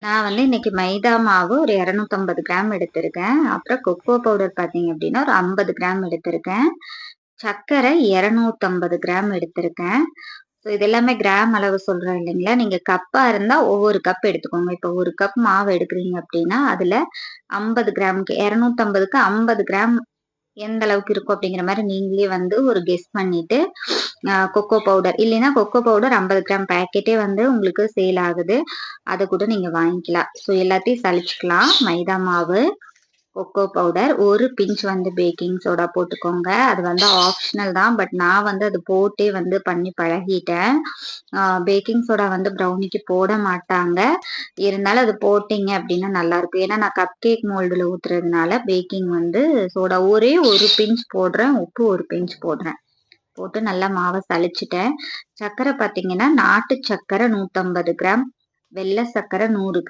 நான் இன்னைக்கு மைதா மாவு ஒரு 250 கிராம் எடுத்திருக்கேன். அப்புறம் கொக்கோ பவுடர் பார்த்தீங்க அப்படின்னா, ஒரு 50 கிராம் எடுத்திருக்கேன். சர்க்கரை 250 கிராம் எடுத்திருக்கேன். ஸோ இது எல்லாமே கிராம் அளவு சொல்றேன் இல்லைங்களா? நீங்க கப்பா இருந்தா ஒவ்வொரு கப் எடுத்துக்கோங்க. இப்போ 1 கப் மாவு எடுக்குறீங்க அப்படின்னா, அதுல 50 கிராமுக்கு 250க்கு 50 கிராம் எந்த அளவுக்கு இருக்கும் அப்படிங்கிற மாரி நீங்களே ஒரு கெஸ் பண்ணிட்டு, கொக்கோ பவுடர் இல்லைன்னா கொக்கோ பவுடர் 50 கிராம் பாக்கெட்டே உங்களுக்கு சேல் ஆகுது. அத கூட நீங்க வாங்கிக்கலாம். ஸோ எல்லாத்தையும் சலிச்சுக்கலாம். மைதா மாவு, கொக்கோ பவுடர், ஒரு பிஞ்ச் பேக்கிங் சோடா போட்டுக்கோங்க. அது ஆப்ஷனல் தான். பட் நான் அது போட்டே பண்ணி பழகிட்டேன். பேக்கிங் சோடா ப்ரௌனிக்கு போட மாட்டாங்க. இருந்தாலும் அது போட்டீங்க அப்படின்னா நல்லாருக்கும். ஏன்னா நான் கப் கேக் மோல்டுல ஊத்துறதுனால பேக்கிங் சோடா ஒரே ஒரு பிஞ்ச் போடுறேன். உப்பு ஒரு பிஞ்ச் போடுறேன். போட்டு நல்லா மாவை சலிச்சுட்டேன். சர்க்கரை பார்த்தீங்கன்னா, நாட்டு சர்க்கரை 150 கிராம், வெள்ளை சர்க்கரை 100 கிராம்.